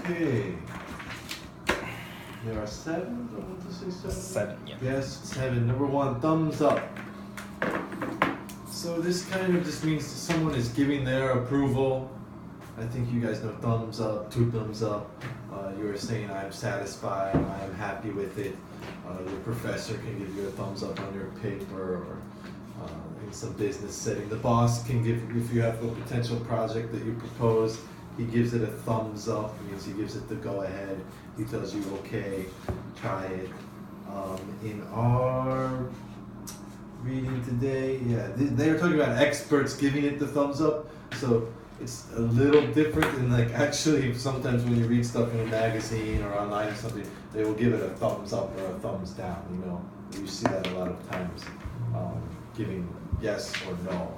Okay. There are 7. I want to say 7. 7, yeah. Yes, 7. Number 1, thumbs up. So this kind of just means someone is giving their approval. I think you guys know thumbs up, 2 thumbs up. You're saying I'm satisfied, I'm happy with it. Your professor can give you a thumbs up on your paper, or in some business setting. The boss can give, if you have a potential project that you propose, he gives it a thumbs up. It means he gives it the go ahead. He tells you, okay, try it. In our reading today, yeah, they were talking about experts giving it the thumbs up. So it's a little different than, like, actually sometimes when you read stuff in a magazine or online or something, they will give it a thumbs up or a thumbs down. You know, you see that a lot of times, giving yes or no.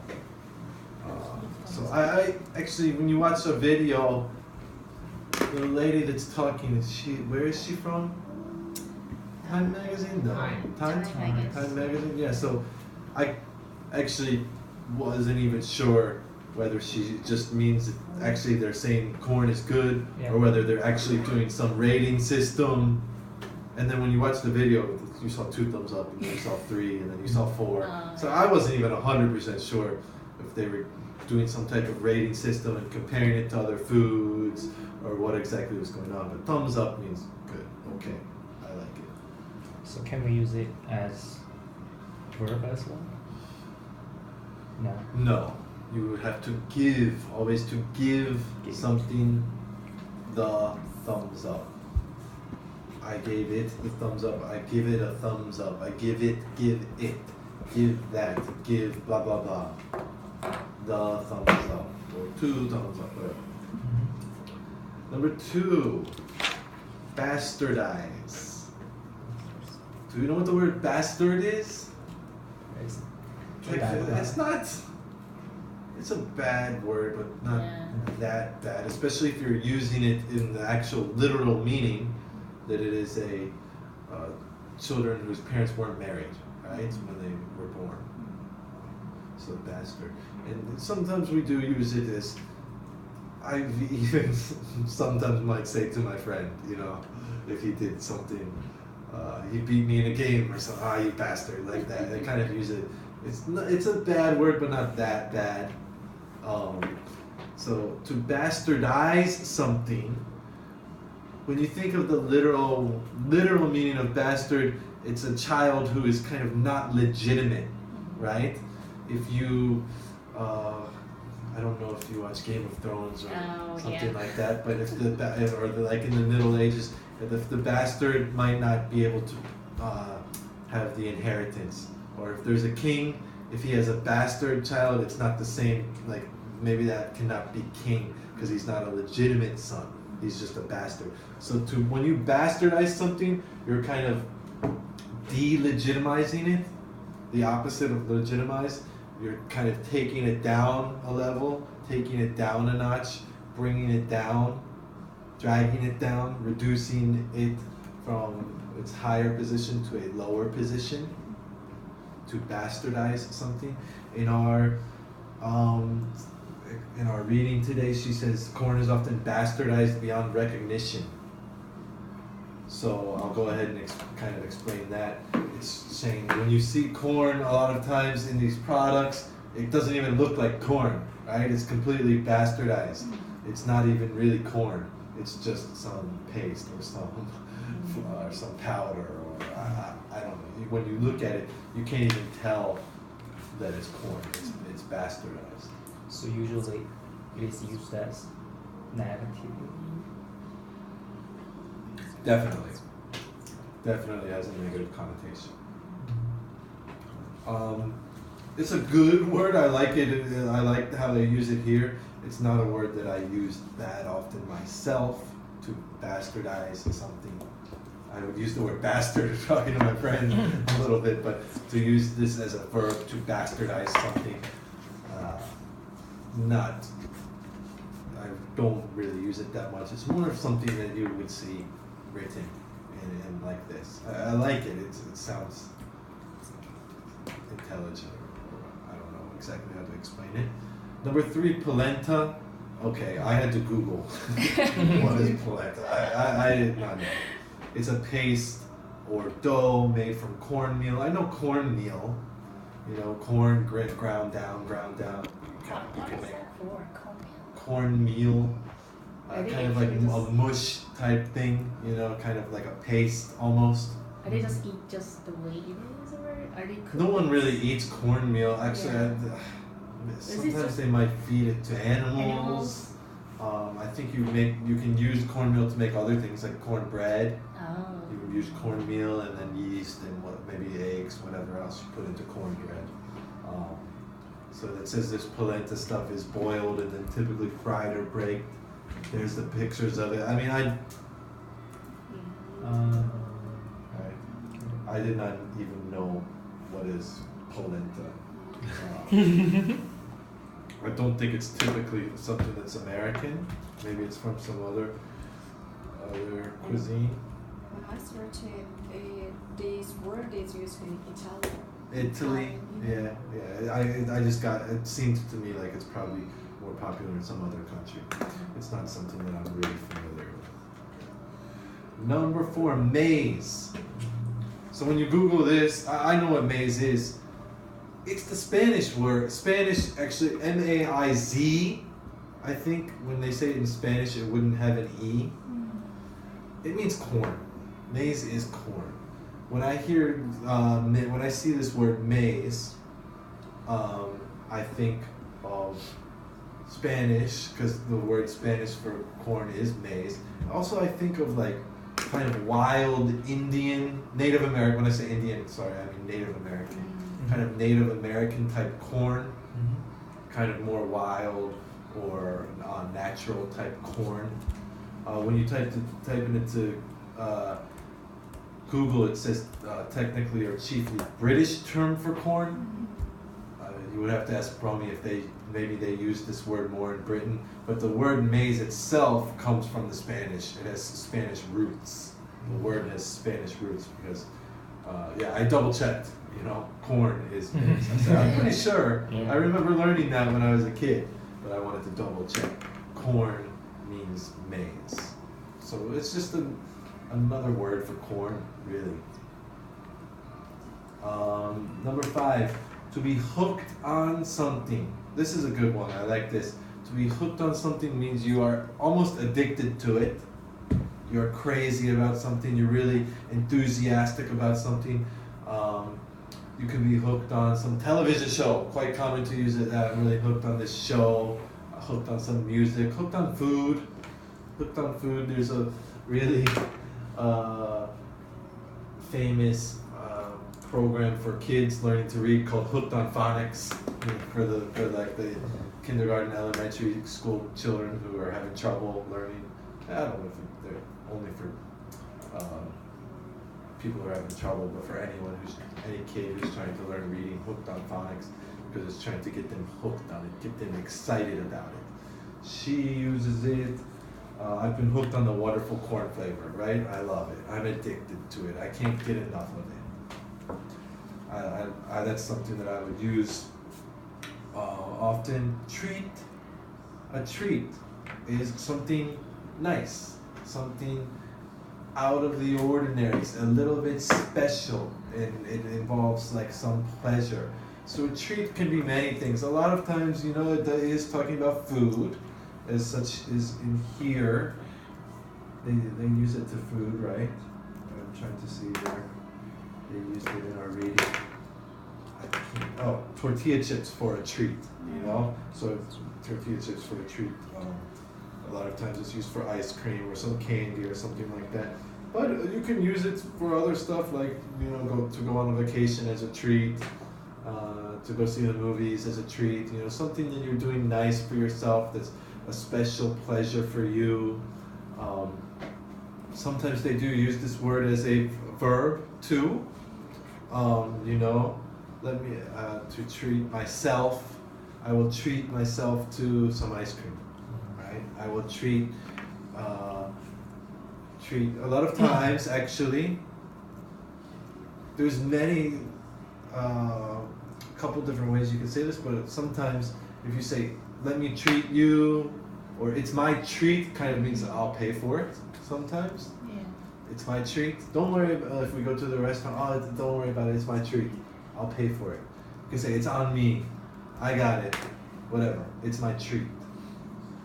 So I actually, when you watch a video, the lady that's talking, where is she from? Time Magazine? No. Time Magazine? Yeah, so I actually wasn't even sure whether she just means that actually they're saying corn is good, or whether they're actually doing some rating system. And then when you watch the video, you saw 2 thumbs up, and then you saw 3, and then you saw 4. So I wasn't even 100% sure if they were doing some type of rating system and comparing it to other foods, or what exactly was going on. But thumbs up means good, okay, I like it. So can we use it as verb as well? No. No, you would have to give, always to give something the thumbs up. I gave it the thumbs up, I give it a thumbs up, I give it, give that, give blah blah blah. The thumbs up, or 2 thumbs up, whatever. Number 2, bastardize. Do you know what the word bastard is? It's not, it's a bad word, but not that bad, especially if you're using it in the actual literal meaning that it is a children whose parents weren't married, right, when they were born. So bastard. And sometimes we do use it as, I even sometimes might say to my friend, you know, if he did something, he beat me in a game or something, you bastard, like that. I kind of use it. It's a bad word, but not that bad. So to bastardize something, when you think of the literal meaning of bastard, it's a child who is kind of not legitimate, right? If you, I don't know if you watch Game of Thrones or something like that, but if like in the Middle Ages, if the bastard might not be able to have the inheritance, or if there's a king, if he has a bastard child, it's not the same, like maybe that cannot be king because he's not a legitimate son. He's just a bastard. So when you bastardize something, you're kind of delegitimizing it, the opposite of legitimize. You're kind of taking it down a level, taking it down a notch, bringing it down, dragging it down, reducing it from its higher position to a lower position. To bastardize something. In our reading today, she says corn is often bastardized beyond recognition. So I'll go ahead and kind of explain that. It's saying when you see corn a lot of times in these products, it doesn't even look like corn, right? It's completely bastardized. It's not even really corn. It's just some paste or some powder, or I don't know. When you look at it, you can't even tell that it's corn. It's bastardized. So usually it is used as negative. Definitely has a negative connotation. It's a good word. I like it. I like how they use it here. It's not a word that I use that often myself, to bastardize something. I would use the word bastard talking to my friend a little bit, but to use this as a verb, to bastardize something, I don't really use it that much. It's more of something that you would see written in like this. I like it. It sounds intelligent. I don't know exactly how to explain it. Number 3, polenta. Okay, I had to Google what is polenta. I did not know. It's a paste or dough made from cornmeal. I know cornmeal, you know, corn ground down. You What can is make that for? Cornmeal? cornmeal, I think kind of if like you a just- mush type thing, you know, kind of like a paste almost. Are they just eat just the way it is, or are they cooked? No one really eats cornmeal. Actually, Yeah. sometimes just- they might feed it to animals. I think you can use cornmeal to make other things like cornbread. Oh. You would use cornmeal and then yeast and maybe eggs, whatever else you put into cornbread. So it says this polenta stuff is boiled and then typically fried or baked. There's the pictures of it. I mean, I did not even know what is polenta. I don't think it's typically something that's American. Maybe it's from some other cuisine. When I search it, this word is used in Italian. Italy, yeah. I just got. It seems to me like it's probably more popular in some other country. It's not something that I'm really familiar with. Number 4, maize. So when you Google this, I know what maize is. It's the Spanish word. Spanish, actually, M-A-I-Z. I think when they say it in Spanish, it wouldn't have an E. It means corn. Maize is corn. When I hear, when I see this word maize, I think of Spanish, because the word Spanish for corn is maize. Also, I think of like kind of wild Indian, Native American. When I say Indian, sorry, I mean Native American. Kind of Native American type corn, kind of more wild or natural type corn. When you type it into Google, it says technically or chiefly British term for corn. You would have to ask Brummy if maybe they use this word more in Britain, but the word maize itself comes from the Spanish. It has Spanish roots. The word has Spanish roots because, I double checked. You know, corn is maize. I said, I'm pretty sure. Yeah. I remember learning that when I was a kid, but I wanted to double check. Corn means maize. So it's just another word for corn, really. Number 5, to be hooked on something. This is a good one. I like this. To be hooked on something means you are almost addicted to it. You're crazy about something. You're really enthusiastic about something. You can be hooked on some television show. Quite common to use it. I'm really hooked on this show. Hooked on some music. Hooked on food. Hooked on food. There's a really famous program for kids learning to read called Hooked on Phonics, for the kindergarten, elementary school children who are having trouble learning. I don't know if they're only for people who are having trouble, but for any kid who's trying to learn reading, Hooked on Phonics, because it's trying to get them hooked on it, get them excited about it. She uses it. I've been hooked on the wonderful corn flavor, right? I love it. I'm addicted to it. I can't get enough of it. That's something that I would use often. A treat is something nice, something out of the ordinary, a little bit special, and it involves like some pleasure. So a treat can be many things. A lot of times, it is talking about food, as such is in here. They use it to food, right? I'm trying to see where they used it in our reading. Tortilla chips for a treat, So tortilla chips for a treat. A lot of times it's used for ice cream or some candy or something like that. But you can use it for other stuff, like go on a vacation as a treat, to go see the movies as a treat. Something that you're doing nice for yourself that's a special pleasure for you. Sometimes they do use this word as a verb too. Let me to treat myself. I will treat myself to some ice cream, right? I will treat a lot of times actually. There's many couple different ways you can say this, but sometimes if you say, "Let me treat you," or it's my treat kind of means I'll pay for it sometimes. Yeah. It's my treat. Don't worry about if we go to the restaurant. Oh, don't worry about it. It's my treat. I'll pay for it. You can say it's on me. I got it. Whatever. It's my treat.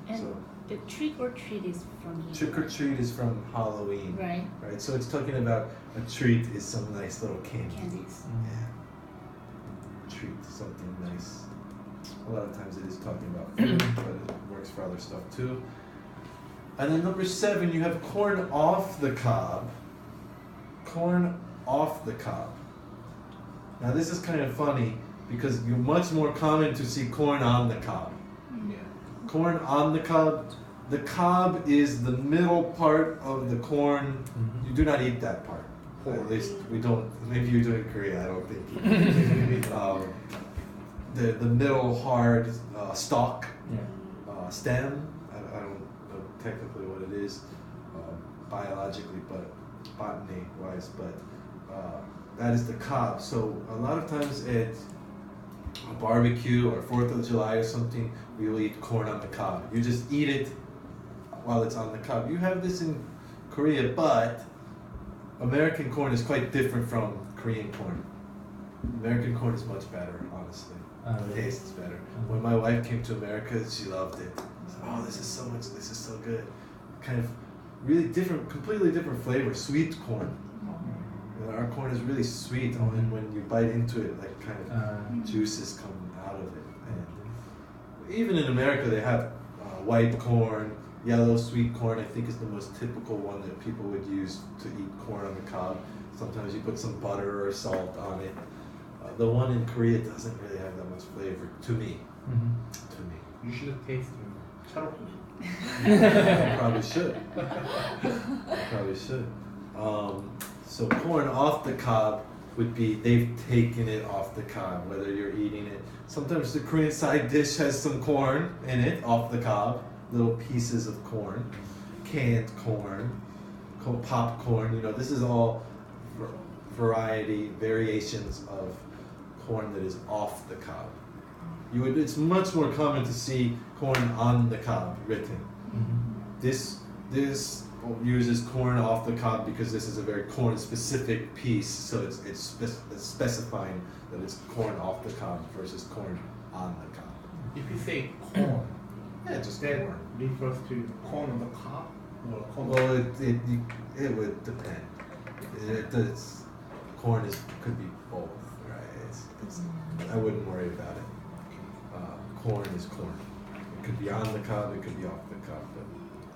And So the trick or treat is from here. trick or treat is from Halloween, Right. right? So it's talking about a treat is some nice little candy. Candies. Yeah. Treat, something nice. A lot of times it is talking about food, but it works for other stuff too. And then number 7, you have corn off the cob. Corn off the cob. Now this is kind of funny because you're much more common to see corn on the cob. Yeah. Corn on the cob. The cob is the middle part of the corn. Mhm. You do not eat that part. Or at least we don't. Maybe you do in Korea. I don't think. You do. The middle hard stalk, Yeah. stem. I don't know technically what it is biologically, but botany wise, but that is the cob. So a lot of times at a barbecue or 4th of July or something, we will eat corn on the cob. You just eat it while it's on the cob. You have this in Korea, but American corn is quite different from Korean corn. American corn is much better, honestly. Really? Tastes better. When my wife came to America, she loved it. She said, oh, this is so good. Kind of really different, completely different flavor. Sweet corn. You know, our corn is really sweet, and when you bite into it, like kind of juices come out of it. And even in America, they have white corn, yellow sweet corn. I think is the most typical one that people would use to eat corn on the cob. Sometimes you put some butter or salt on it. The one in Korea doesn't really have that much flavor to me. Mhm. To me, You should taste charot. I probably should. Probably should. So corn off the cob would be they've taken it off the cob, whether you're eating it. Sometimes the Korean side dish has some corn in it off the cob, little pieces of corn, canned corn, popcorn. You know, this is all variety, variations of corn that is off the cob. It's much more common to see corn on the cob written. Mhm. This uses corn off the cob because this is a very corn specific piece, so it's specifying that it's corn off the cob versus corn on the cob. If you say corn, Yeah, just that corn. refers to corn on the cob or corn. Well, it would depend. Corn could be both, right? I wouldn't worry about it. Corn is corn. It could be on the cob, it could be off the cob, but